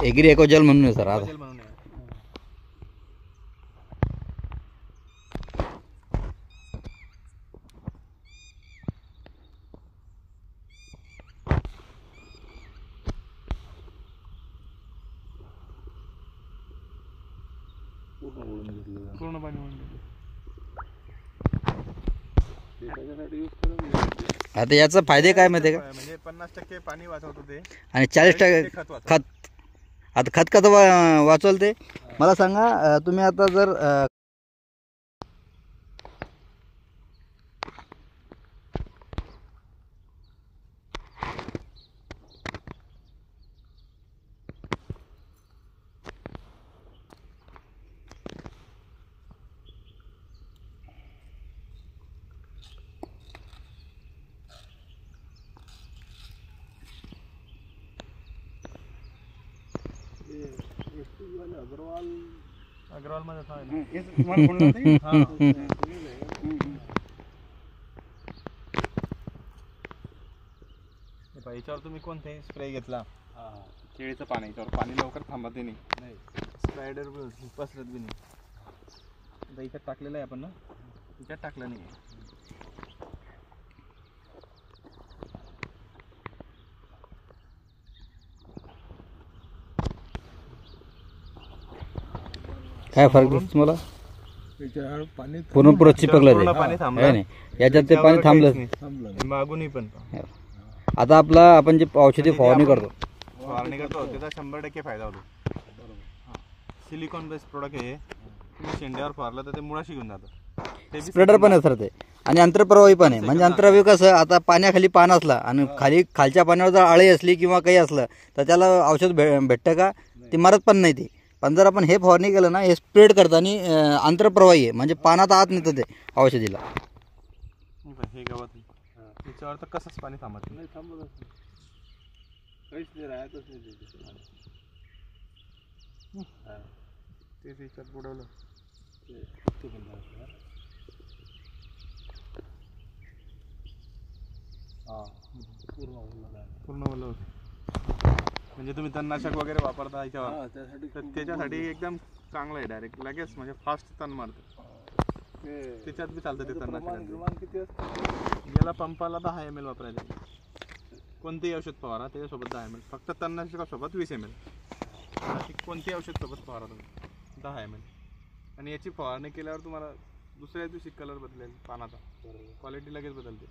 Agree एकोजल म्हणून आहे sir आता. एकोजल म्हणून आहे. पूर्ण पाणी ओढून घेतलं. आता याचा फायदे काय माहिती आहे का? म्हणजे 50% पाणी वाचवतो ते आणि 40% खत वाचवतं. खत. आता खत कसं वाचवलं ते मला सांगा. तुम्ही आता जर अग्रवाल मध्ये था ना. याच्यावर तुम्ही कोणताही स्प्रे घेतला केळीचं पाणी, याच्यावर पाणी लवकर थांबत नाही, स्प्रायडर पसरत बी नाही. आता इथं टाकलेलं आहे आपण ना, इथं टाकलं नाही. काय फरक दिसतो तुम्हाला? पाणी पूर्ण चिपकलं पूर्ण ते पाणी आहे थांबलं नाही. याच्यात ते पाणी थांबलं. मागूनही पण आता आपला आपण जे औषधी फवारणी करतो त्याचा 100% फायदा होतो. सिलिकॉन बेस्ड प्रोडक्ट आहे. तुम्ही शेंड्यावर फवारलं तर ते मुळाशी घेऊन जातं. स्प्रेडर पण आहे सर ते, आणि अंतरप्रवाही पण आहे. म्हणजे अंतरप्रवाही कसं, आता पाण्याखाली पान असला आणि खालच्या पाण्यावर जर आळी असली किंवा काही असलं तर त्याला औषध भेटतं का? ते मरत पण नाही ते. पण जर आपण हे फवारणी केलं ना, हे स्प्रेड करताना अंतरप्रवाही आहे, म्हणजे पानात आत नेतं ते औषधीला. हे गवत त्याच्यावर तर कसंच पाणी थांबत नाही. थांबत काहीच नाही, राहतच नाही ते त्याच्यात बुडवलं. पूर्ण ओलं होतं. म्हणजे तुम्ही तणनाशक वगैरे वापरता याच्यावर, तर त्याच्यासाठी एकदम चांगलं आहे. डायरेक्ट लगेच म्हणजे फास्ट तण मारतं. त्याच्यात बी चालतं ते तणनाशक. याला पंपाला 10 ml वापरायचं. कोणतेही औषध फवारा त्याच्यासोबत 10 ml. फक्त तणनाशकासोबत 20 ml. कोणतेही औषध सोबत फवारा तुम्ही 10 ml. आणि याची फवारणी केल्यावर तुम्हाला दुसऱ्या दिवशी कलर बदलेल पानाचा, क्वालिटी लगेच बदलते.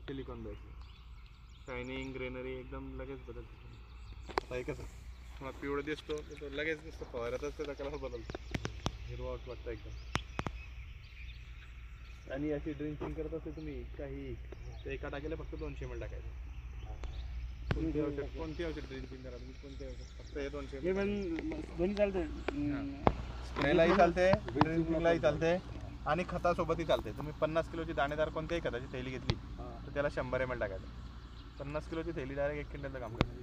सिलिकॉन बेस शायनिंग ग्रेनरी एकदम लगेच बदलते. आता एकच तुम्हाला पिवळं दिसतो तो लगेच दिसतो, फवाऱ्यातच त्याचा कलर बदलतो, हिरवा वाटतं एकदम. आणि अशी ड्रिंकिंग करत असते तुम्ही काही, तर एका टाकीला फक्त 200 ml टाकायचं. कोणती औषध ड्रिंकिंग करा तुम्ही, कोणते औषध, फक्त हे 200 ml. दोन्ही चालते, स्प्रेलाही चालते, ड्रिंकिंगलाही चालते आणि खतासोबतही चालते. तुम्ही 50 किलोची दाणेदार कोणत्याही खताची थैली घेतली तर त्याला 100 ml टाकायचं. 50 किलोची थैली डायरेक्ट 1 क्विंटलचं काम करते.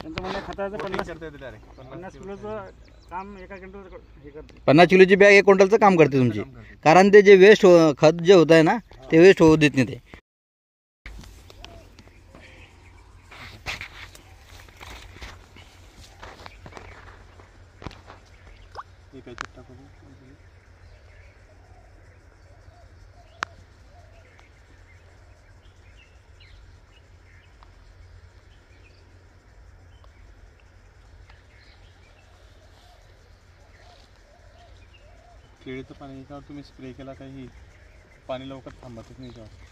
त्यांचं म्हणणं खताचं 50 किलोचं काम एका क्विंटल हे करते. 50 किलोची बॅग 1 क्विंटलचं काम करते तुमची. कारण ते जे वेस्ट खत जे होत आहे ना, ते वेस्ट होऊ देत नाही ते. केळीचं पाणी याच्यावर तुम्ही स्प्रे केला काही पाणी लवकर थांबतच नाही याच्यावर.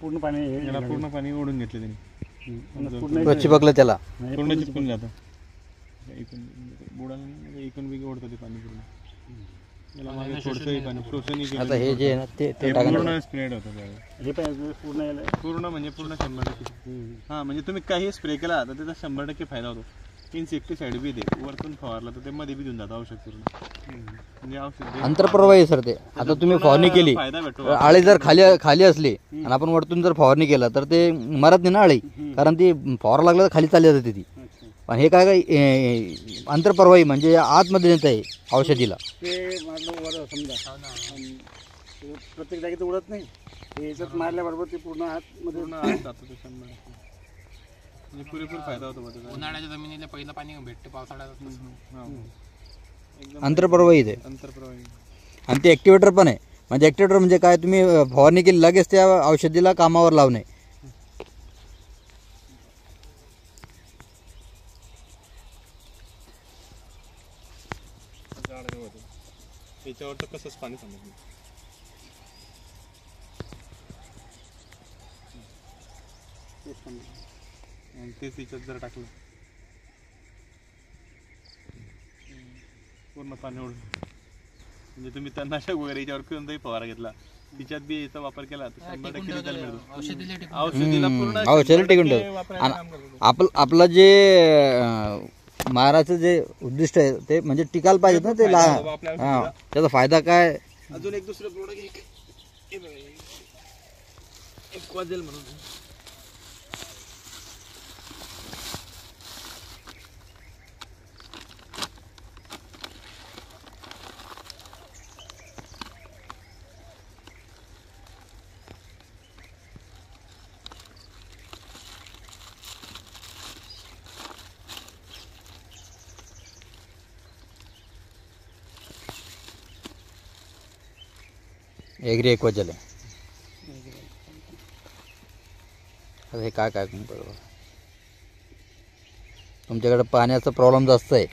पूर्ण पाणी ओढून घेतले पूर्ण चिपकलं त्याला. पूर्ण चिपकून जातं. इकडून बुडाला इकडून बी ओढतं ते पाणी पूर्ण. याला मागे थोडंसं पाणी शोषणही केलं. आता हे जे आहे ना ते हे टाकायचं. पूर्ण स्प्रेड होतं त्यावेळेस. हे पण पूर्ण याला पूर्ण म्हणजे पूर्ण 100%. हां म्हणजे तुम्ही काही स्प्रे केला तर त्याचा 100% फायदा होतो. इन्सेक्टिसाइड बी ते वरतून फवारलं तर ते मध्ये बी देऊन जातं औषध पूर्ण. म्हणजे औषध अंतरप्रवाही सर ते. आता तुम्ही फवारणी केली, फायदा भेटतो. आळी जर खाली असली आणि आपण वरतून जर फवारणी केला तर ते मरत नाही ना आळी, कारण ती फवारा लागला तर खाली चालली जाते ती. पण हे काय अंतरप्रवाही म्हणजे आतमध्ये नेत आहे औषधीला. ते मारलं वर समजा आणि ते प्रत्येक जागी तर उडत नाही. हे याच्यात मारल्याबरोबर ते पूर्ण आतमध्ये पूर्ण आत जातो ते 100%. म्हणजे पुरेपूर फायदा होतो बा त्याचा. उन्हाळ्याच्या जमिनीला पहिलं पाणी भेटतं, पावसाळ्यात हां. एकदम अंतरप्रवाही ते. अंतरप्रवाही. आणि ते ॲक्टिवेटर पण आहे. म्हणजे ॲक्टिवेटर म्हणजे काय, तुम्ही फवारणी केली लगेच त्या औषधीला कामावर लावणे. त्याच्यावर तर कसंच पाणी थांबत नाही. आणि तेच त्याच्यात जर टाकलं पूर्ण पाणी ओढून, म्हणजे तुम्ही तणनाशक वगैरे याच्यावर कोणताही फवारा घेतला तिच्यात बी याचा वापर केला तर 100% रिझल्ट मिळतो. औषधीला पूर्ण औषधं टिकून 100% ठेवतो. वापरायचं काम करतो. आपलं जे माराचं जे उद्दिष्ट आहे ते म्हणजे टिकायला पाहिजे ना ते हां, त्याचा फायदा काय. अजून एक दुसरं प्रोडक्ट हे बघा, एक क्वाजेल म्हणून आहे. एग्री एक्वाजल आहे. आता हे काय बरोबर तुमच्याकडे पाण्याचा प्रॉब्लेम जास्त आहे.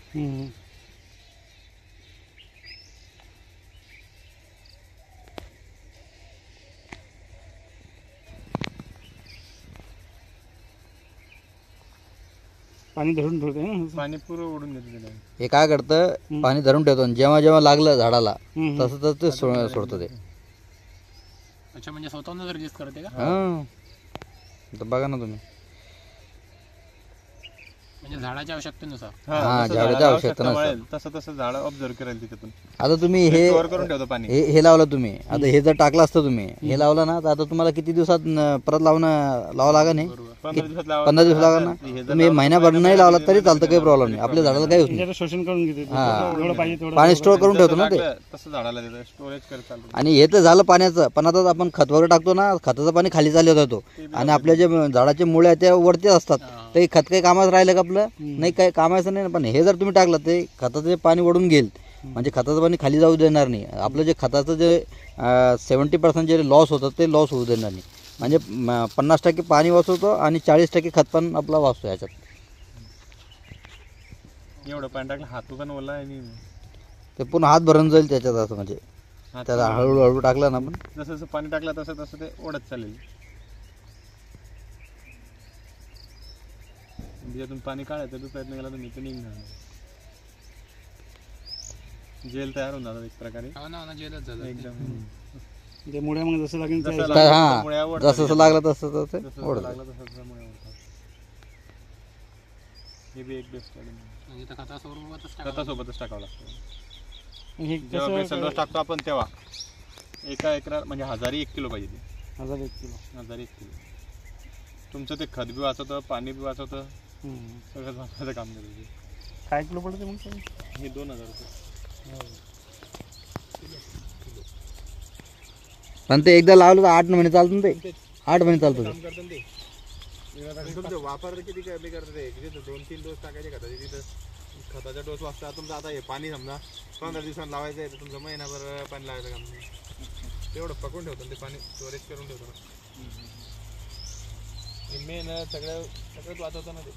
पाणी धरून ठेवते ना. पाणी पुरं ओढून घेतो त्याला. हे काय करतं, पाणी धरून ठेवतो आणि जेव्हा जेव्हा लागलं झाडाला तसं तसं ते सोडतं ते. अच्छा, म्हणजे स्वतःहूनच रिलीज करते का? हां, तर बघा ना तुम्ही. म्हणजे झाडाच्या आवश्यकतेनुसार. हां, जसं झाडाच्या झाडाला आवश्यकता आवश्यकता नसतं. वाढेल, तसं तसं झाड ऑब्झर्व करेल त्याच्यातून. आता तुम्ही हे स्टोअर करून ठेवतो पाणी. हे लावलं तुम्ही. आता हे जर टाकलं असतं तुम्ही, हे लावलं ना तर आता तुम्हाला किती दिवसात परत लावा लागेल नाही. 15 दिवसात लावा. 15 दिवस लागेल ना. तुम्ही महिनाभर नाही लावला तरी चालतं, काही प्रॉब्लेम नाही. आपल्या झाडाला काही होत नाही. त्याचं शोषण करून घेते ते. हां. जेवढं पाहिजे तेवढं पाणी स्टोअर करून ठेवतो ना ते. टाकलं तसं झाडाला देतं, स्टोरेज करत चालतो. आणि हे तर झालं पाण्याचं. पण आता आपण खत वगैरे टाकतो ना, खताचं पाणी खाली चालत होतो आणि आपल्या जे झाडाचे मुळे आहेत त्या वरतीच असतात. तर हे खत काही कामाचं राहिलं का आपलं? नाही, काही कामाचं नाही. पण हे जर तुम्ही टाकलं ते खताचं जे पाणी ओढून घेईल, म्हणजे खताचं पाणी खाली जाऊ देणार नाही. आपलं जे खताचं जे 70% जे लॉस होतं ते लॉस होऊ देणार नाही. म्हणजे 50% पाणी वाचवतो आणि 40% खत पण आपला वाचतो ह्याच्यात. एवढं पाणी टाकलं हात पण ओला आणि ते पूर्ण हात भरून जाईल त्याच्यात. असं म्हणजे त्याला हळूहळू टाकलं ना आपण. जसं जसं पाणी टाकलं तसं तसं ते ओढत चालेल. त्याच्यातून पाणी काढायचा बी प्रयत्न केला तर मी ते निघणार नाही. जेल तयार होऊन जातात एक प्रकारे. हो ना, जेलच झालं एकदम ते मुळ्या मग जसं लागेल जसं त्या लागलं हां, तसं मुळ्या ओढतात. जसं लागलं तसं तसं जसं ओढतं. लागलं तसं तसं मुळ्या ओढतात. हे बी एक बेस्ट आहे. म्हणजे त्या खतासोबतच खतासोबतच टाकावं लागतं. हे जेव्हा कसं बेसल डोस टाकतो आपण तेव्हा एका एकरात म्हणजे 1001 किलो पाहिजे ते. 1001 किलो. 1001 किलो. तुमचं ते खत बी वाचवतं, पाणी बी वाचवतं, सगळं वाचवायचं काम करतं ते. काय किलो पडते मग ते? हे 2000 रुपये. पण ते एकदा लावलं तर 8 महिने चालतं ना ते. 8 महिने चालतं ते. काम करतं ते. तुमचं वापर किती कमी करतं ते. तिथे 2-3 डोस टाकायचे खताचे, तिथं खताचा डोस वाचता. तुमचं आता हे पाणी समजा 15 दिवसांनी लावायचं आहे तर तुमचं महिनाभर पाणी लावायचं काम नाही. तेवढं पकडून ठेवतो ते पाणी, स्टोरेज करून ठेवतो ना. मेन सगळ्यात वाचवतं ना ते.